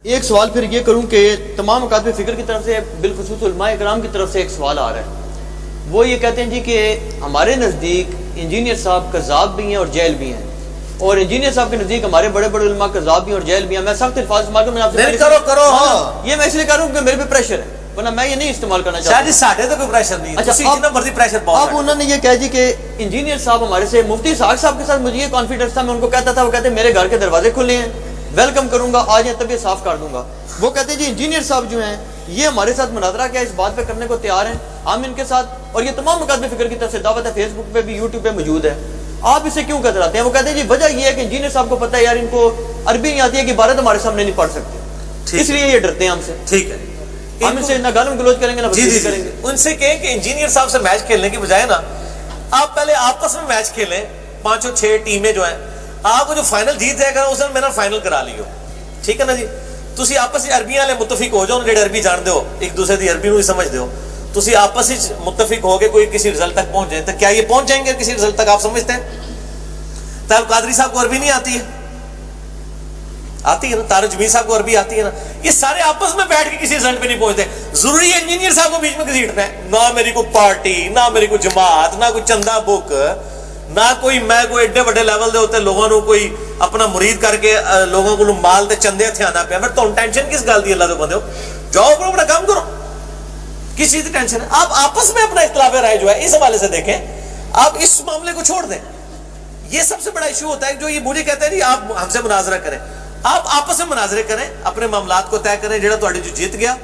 ایک سوال پھر یہ کروں کہ تمام مکاتب فکر کی طرف سے بالخصوص علماء کرام کی طرف سے ایک سوال آ رہا ہے. وہ یہ کہتے ہیں جی کہ ہمارے نزدیک انجینئر صاحب کذاب بھی ہیں اور جاہل بھی ہیں, اور انجینئر صاحب کے نزدیک ہمارے بڑے بڑے علماء کذاب بھی ہیں اور جاہل بھی ہیں. میں سخت الفاظ استعمال کروں, یہ میں اس لیے کر رہا ہوں کہ میرے پہ پریشر ہے, ورنہ میں یہ نہیں استعمال کرنا چاہتا. ساڈے تو کوئی پریشر نہیں ہے. اچھا جتنا مرضی پریشر پاؤ. اب انہوں نے یہ کہا جی کہ انجینئر صاحب ہمارے سے, مفتی اسحاق صاحب کے ساتھ مجھے یہ کانفیڈنس تھا, میں ان کو کہتا تھا, وہ کہتے ہیں میرے گھر کے دروازے کھلے ہیں, ویلکم کروں گا, آ جائیں طبیعت صاف کر دوں گا. وہ کہتے ہیں جی انجینئر صاحب جو ہیں یہ ہمارے ساتھ مناظرہ کیا اس بات پہ کرنے کو تیار ہیں, ہم ان کے ساتھ, اور یہ تمام مکاتب فکر کی طرف سے دعوت ہے, فیس بک پہ بھی یوٹیوب پہ موجود ہے, آپ اسے کیوں کتراتے ہیں؟ وہ کہتے ہیں جی وجہ یہ ہے کہ انجینئر صاحب کو پتہ ہے یار ان کو عربی نہیں آتی ہے کہ عبارت ہمارے سامنے نہیں پڑھ سکتے, اس لیے یہ ڈرتے ہیں ہم سے. ٹھیک ہے, ہم ان سے نہ گالم گلوچ کریں گے نہ بسیط کریں گے. ان سے کہیں کہ انجینئر صاحب سے میچ کھیلنے کی بجائے نا آپ پہلے آپس میں میچ کھیلیں, 5-6 ٹیمیں جو ہیں, آپ کو جو فائنل جیت جائے گا اس نے میرا فائنل کرا لیو. ٹھیک ہے نا جی, تسی آپس عربی والے متفق ہو جاؤ, جڑے عربی جانتے ہو ایک دوسرے کی عربی نو سمجھتے ہو, تسی آپس متفق ہو کے کوئی کسی رزلٹ تک پہنچ جائیں, تو کیا یہ پہنچ جائیں گے کسی رزلٹ تک؟ آپ سمجھتے ہیں طارق قادری صاحب کو عربی نہیں آتی ہے؟ آتی ہے نا. طارق جمیل صاحب کو عربی آتی ہے نا. یہ سارے آپس میں بیٹھ کے کسی رزلٹ پہ نہیں پہنچتے. ضروری ہے انجینئر صاحب کو بیچ میں گھسیٹنا ہے؟ نہ میری کوئی پارٹی, نہ میری کوئی جماعت, نہ کوئی چندہ بک, نہ کوئی میں کوئی ایڈے بڑے لیول دے ہوتے لوگوں کو کوئی اپنا مرید کر کے لوگوں کو مال دے چندے ہتھے آنا پیا. پھر تو ٹینشن کس گل دی؟ اللہ دے بندے ہو, جاؤ اپنا اپنا کام کرو, کس چیز کی ٹینشن ہے؟ آپ آپس میں اپنا اختلاف رائے جو ہے اس حوالے سے دیکھیں, آپ اس معاملے کو چھوڑ دیں. یہ سب سے بڑا ایشو ہوتا ہے جو یہ مجھے کہتے ہیں جی آپ ہم سے مناظرہ کریں. آپ آپس میں مناظرے کریں, اپنے معاملات کو طے کریں, جہاں تہاڈے جو جیت گیا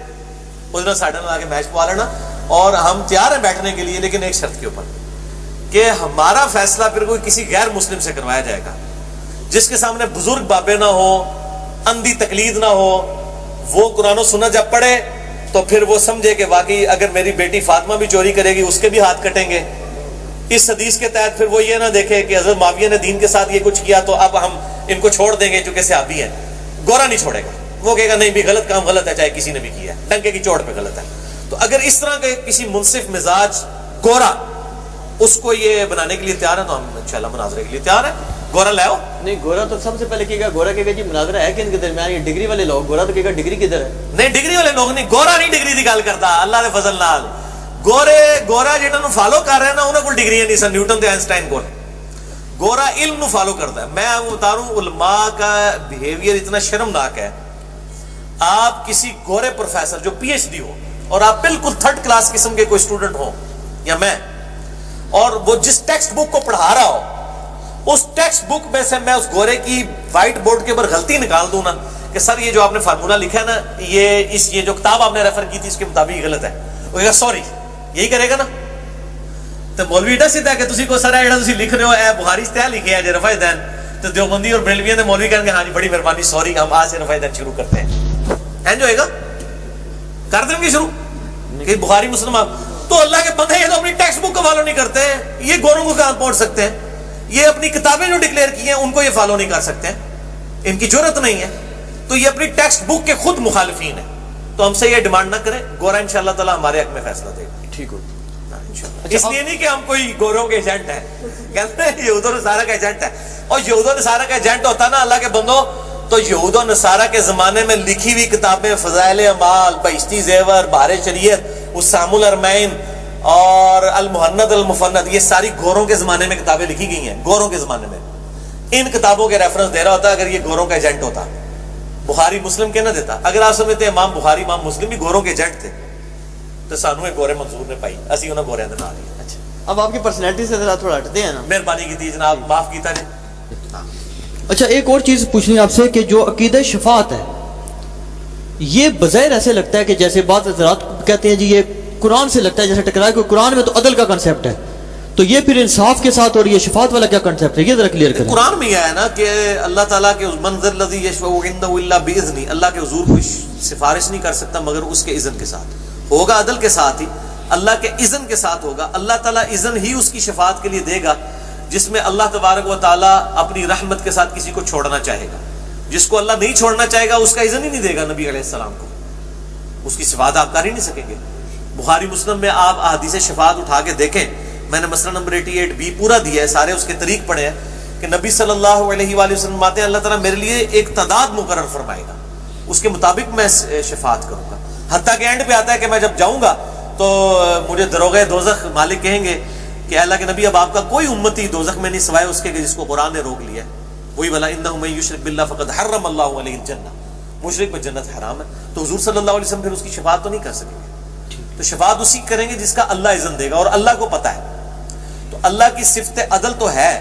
اس نے ساڈے نال آ کے میچ پوا لینا, اور ہم تیار ہیں بیٹھنے کے لیے, لیکن ایک شرط کے اوپر کہ ہمارا فیصلہ پھر کوئی کسی غیر مسلم سے کروایا جائے گا, جس کے سامنے بزرگ بابے نہ ہو, اندھی تقلید نہ ہو. وہ قرآن و سنت جب پڑھے تو پھر وہ سمجھے کہ واقعی اگر میری بیٹی فاطمہ بھی چوری کرے گی اس کے بھی ہاتھ کٹیں گے. اس حدیث کے تحت پھر وہ یہ نہ دیکھے کہ حضرت معاویہ نے دین کے ساتھ یہ کچھ کیا تو اب ہم ان کو چھوڑ دیں گے چونکہ صحابی ہیں. گورا نہیں چھوڑے گا, وہ کہے گا نہیں بھی غلط کام غلط ہے, چاہے کسی نے بھی کیا ہے, ڈنکے کی چوٹ پہ غلط ہے. تو اگر اس طرح کے کسی منصف مزاج گورا اس کو یہ بنانے کے لیے تیار ہے تو ہم انشاءاللہ مناظرے کے لیے تیار ہیں. گورا لے آؤ. نہیں, گورا تو سب سے پہلے کہے گا, گورا کہے گا جی مناظرہ ہے کہ ان کے درمیان, یہ ڈگری والے لوگ, گورا تو کہے گا ڈگری کدھر ہے. نہیں, ڈگری والے لوگ نہیں, گورا نہیں ڈگری دی گل کرتا اللہ دے فضل نال. گورا جنہاں نو فالو کر رہے ہیں نا انہاں کول ڈگریاں نہیں سن, نیوٹن تے آئنسٹائن کول. گورا علم نو فالو کرتا ہے. میں بتا رہا ہوں علماء کا بیہیویئر اتنا شرمناک ہے. آپ کسی گورے پروفیسر جو پی ایچ ڈی ہو اور آپ بالکل 3rd کلاس قسم کے کوئی اسٹوڈنٹ ہو یا میں, اور وہ جس ٹیکسٹ بک کو پڑھا رہا ہو اس ٹیکسٹ بک میں سے میں اس گورے کی وائٹ بورڈ کے اوپر غلطی نکال دوں نا کہ سر یہ جو آپ نے فارمولا لکھا ہے نا یہ جو کتاب آپ نے ریفر کی تھی اس کے مطابق یہ غلط ہے, وہ کہے گا سوری, یہی کرے گا نا. تو مولوی ایڈا سیدھا کہ تسی کو سر ایڈا تسی لکھ رہے ہو اے بخاری سے لکھے ہیں رفع دین, تو دیوبندی اور بریلویوں نے مولوی کہیں گے ہاں جی بڑی مہربانی سوری ہم آج سے رفع دین شروع کرتے ہیں. اینج ہوئے گا, کر دیں گے شروع کہ بخاری مسلم. تو اللہ کے بندے یہ تو اپنی ٹیکسٹ بک کو فالو نہیں کرتے ہیں, یہ گوروں کو کہاں پہنچ سکتے ہیں؟ یہ اپنی کتابیں جو ڈکلیئر کی ہیں ان کو یہ فالو نہیں کر سکتے ہیں, ان کی جرت نہیں ہے. تو یہ اپنی ٹیکسٹ بک کے خود مخالفین ہیں. تو ہم سے یہ ڈیمانڈ نہ کریں, گورا انشاءاللہ تعالی ہمارے حق میں فیصلہ دے گا. ٹھیک ہو, اس لیے نہیں کہ ہم کوئی گوروں کے ایجنٹ ہیں, کہتے ہیں یہود و نصارہ کا ایجنٹ ہے. اور یہود و نصارہ کا ایجنٹ ہوتا نا اللہ کے بندوں, تو یہود و نصارہ کے زمانے میں لکھی ہوئی کتابیں فضائل اعمال, بہشتی زیور, بہار شریعت, اسام الارمین اور المحند المفند, یہ ساری گوروں کے زمانے میں کتابیں لکھی گئی ہیں. گوروں کے زمانے میں ان کتابوں کے ریفرنس دے رہا ہوتا اگر یہ گوروں کا ایجنٹ ہوتا. بخاری مسلم کے نہ دیتا. اگر آپ سمجھتے ہیں امام بخاری امام مسلم بھی گوروں کے ایجنٹ تھے تو سانو ایک گورے منظور نے پائی, اسی انہوں گورے اندر نہ لیا. اچھا, اب آپ کی پرسنالٹی سے ذرا تھوڑا ہٹتے ہیں نا, مہربانی کی تھی جناب, معاف کیتا جی. اچھا, ایک اور چیز پوچھنی آپ سے کہ جو عقیدہ شفاعت ہے یہ بظاہر ایسے لگتا ہے کہ جیسے بعض حضرات کہتے ہیں جی یہ قرآن سے لگتا ہے جیسے ٹکرائے, کہ قرآن میں تو عدل کا کنسیپٹ ہے, تو یہ پھر انصاف کے ساتھ اور یہ شفاعت والا کیا کنسیپٹ ہے, یہ ذرا کلیئر کریں. قرآن میں یہ ہے نا کہ اللہ تعالیٰ کے منظر الذی یشفع عنده الا باذنہ, اللہ کے حضور کوئی سفارش نہیں کر سکتا مگر اس کے اذن کے ساتھ. ہوگا عدل کے ساتھ ہی, اللہ کے اذن کے ساتھ ہوگا. اللہ تعالیٰ اذن ہی اس کی شفاعت کے لیے دے گا جس میں اللہ تبارک و تعالیٰ اپنی رحمت کے ساتھ کسی کو چھوڑنا چاہے گا. جس کو اللہ نہیں چھوڑنا چاہے گا اس کا اذن ہی نہیں دے گا نبی علیہ السلام کو, اس کی شفاعت آپ کر ہی نہیں سکیں گے. بخاری مسلم میں آپ احادیث شفاعت اٹھا کے دیکھیں, میں نے مسئلہ نمبر 88B پورا دیا ہے, سارے اس کے طریق پڑھے ہیں کہ نبی صلی اللہ علیہ وآلہ وسلم آتے ہیں اللہ تعالیٰ میرے لیے ایک تعداد مقرر فرمائے گا, اس کے مطابق میں شفاعت کروں گا. حتیٰ کہ اینڈ پہ آتا ہے کہ میں جب جاؤں گا تو مجھے دروغہ دوزخ مالک کہیں گے کہ اللہ کے نبی اب آپ کا کوئی امتی دوزخ میں نہیں سوائے اس کے کہ جس کو قرآن نے روک لیا ہے. وہی بلا انہ من یشرک باللہ فقد حرم اللہ علیہ الجنہ, مشرک پر جنت حرام ہے. تو حضور صلی اللہ علیہ وسلم پھر اس کی شفاعت تو نہیں کر سکیں گے, تو شفاعت اسی کریں گے جس کا اللہ اذن دے گا, اور اللہ کو پتہ ہے. تو اللہ کی صفت عدل تو ہے,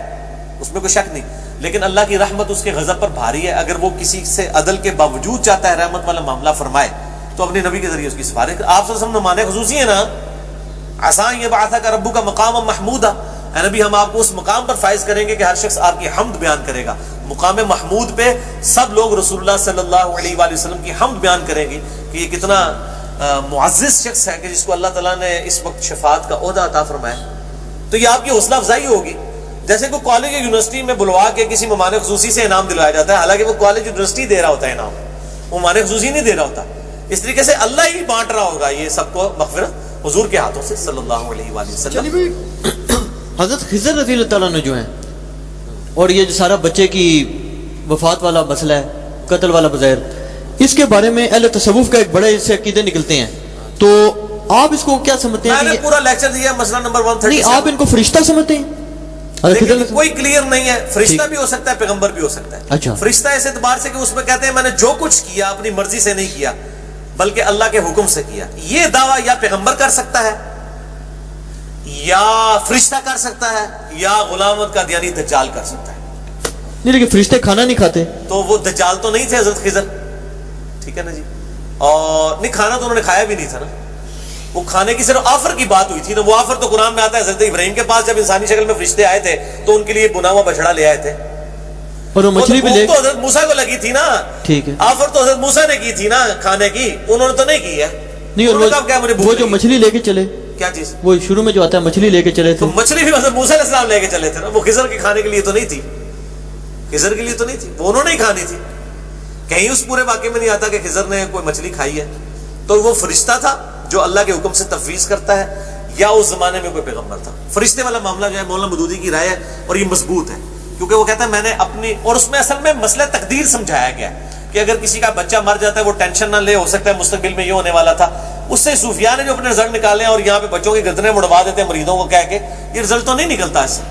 اس میں کوئی شک نہیں, لیکن اللہ کی رحمت اس کے غضب پر بھاری ہے. اگر وہ کسی سے عدل کے باوجود چاہتا ہے رحمت والا معاملہ فرمائے تو اپنے نبی کے ذریعے اس کی سفارش. آپ صلی اللہ علیہ وسلم نمانے خصوصی ہے نا, عسیٰ یبعثک ربک مقاما محمودا, اے نبی ہم آپ کو اس مقام پر فائز کریں گے کہ ہر شخص آپ کی حمد بیان کرے گا. مقام محمود پہ سب لوگ رسول اللہ صلی اللہ علیہ وآلہ وسلم کی حمد بیان کریں گے کہ یہ کتنا معزز شخص ہے کہ جس کو اللہ تعالیٰ نے اس وقت شفاعت کا عہدہ عطا فرمایا. تو یہ آپ کی حوصلہ افزائی ہوگی. جیسے کوئی کالج یا یونیورسٹی میں بلوا کے کسی مہمان خصوصی سے انعام دلوایا جاتا ہے, حالانکہ وہ کالج یونیورسٹی دے رہا ہوتا ہے انعام, وہ مہمان خصوصی نہیں دے رہا ہوتا. اس طریقے سے اللہ ہی بانٹ رہا ہوگا یہ سب کو مغفرت حضور کے ہاتھوں سے صلی اللہ علیہ وآلہ وسلم. حضرت خضر رضی اللہ تعالیٰ عنہ جو ہیں, اور یہ جو سارا بچے کی وفات والا مسئلہ ہے, قتل والا بظاہر, اس کے بارے میں اہل تصوف کا ایک بڑے سے عقیدے نکلتے ہیں, تو آپ اس کو کیا سمجھتے ہیں؟ میں نے پورا لیکچر دیا مسئلہ نمبر 137. نہیں, آپ ان کو فرشتہ سمجھتے ہیں؟ کوئی کلیئر نہیں ہے. فرشتہ بھی ہو سکتا ہے, پیغمبر بھی ہو سکتا ہے. اچھا, فرشتہ اس اعتبار سے کہ اس میں کہتے ہیں میں نے جو کچھ کیا اپنی مرضی سے نہیں کیا بلکہ اللہ کے حکم سے کیا. یہ دعویٰ یا پیغمبر کر سکتا ہے, یا فرشتہ کر سکتا ہے, یا غلام احمد قادیانی دجال کر سکتا ہے. نہیں, لیکن فرشتے کھانا نہیں کھاتے. تو وہ دجال تو نہیں تھے حضرت خضر, ٹھیک ہے نا جی, اور نہیں کھانا تو انہوں نے کھایا بھی نہیں تھا نا, وہ کھانے کی صرف آفر کی بات ہوئی تھی نا. وہ آفر تو قرآن میں آتا ہے, حضرت ابراہیم کے پاس جب انسانی شکل میں فرشتے آئے تھے تو ان کے لیے بنا ہوا بچڑا لے آئے تھے, اور وہ مچھلی بھی لے, تو حضرت موسیٰ کو لگی تھی نا, ٹھیک ہے, آفر تو حضرت موسیٰ نے کی تھی نا کھانے کی, انہوں نے تو نہیں کی ہے. نہیں, اور وہ جو مچھلی لے کے چلے, کیا چیز, وہ شروع میں جو آتا ہے مچھلی لے کے چلے تھے, تو مچھلی بھی حضرت موسیٰ علیہ السلام لے کے چلے تھے نا, وہ خضر کے کھانے کے لیے تو نہیں تھی, خضر کے لیے تو نہیں تھی, وہ انہوں نے ہی کھانی تھی. کہیں اس پورے واقعے میں نہیں آتا کہ خضر نے کوئی مچھلی کھائی ہے. تو وہ فرشتہ تھا جو اللہ کے حکم سے تفویض کرتا ہے, یا اس زمانے میں کوئی پیغمبر تھا. فرشتے والا معاملہ جو ہے مولانا مودودی کی رائے ہے, اور یہ مضبوط ہے, کیونکہ وہ کہتا ہے میں نے اپنی, اور اس میں اصل میں مسئلہ تقدیر سمجھایا گیا کہ اگر کسی کا بچہ مر جاتا ہے وہ ٹینشن نہ لے, ہو سکتا ہے مستقبل میں یہ ہونے والا تھا. اس سے صوفیاء نے جو اپنے رزلٹ نکالے ہیں اور یہاں پہ بچوں کی گردنیں مڑوا دیتے ہیں مریضوں کو کہہ کے, یہ رزلٹ تو نہیں نکلتا اس سے.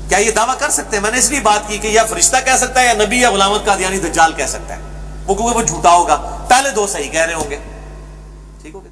کیا یہ دعویٰ کر سکتے ہیں؟ میں نے اس لیے بات کی کہ یا فرشتہ کہہ سکتا ہے, یا نبی یا غلام احمد قادیانی دجال کہہ سکتا ہے. وہ کیونکہ وہ جھوٹا ہوگا, پہلے دو صحیح کہہ رہے ہوں گے. ٹھیک ہو گیا.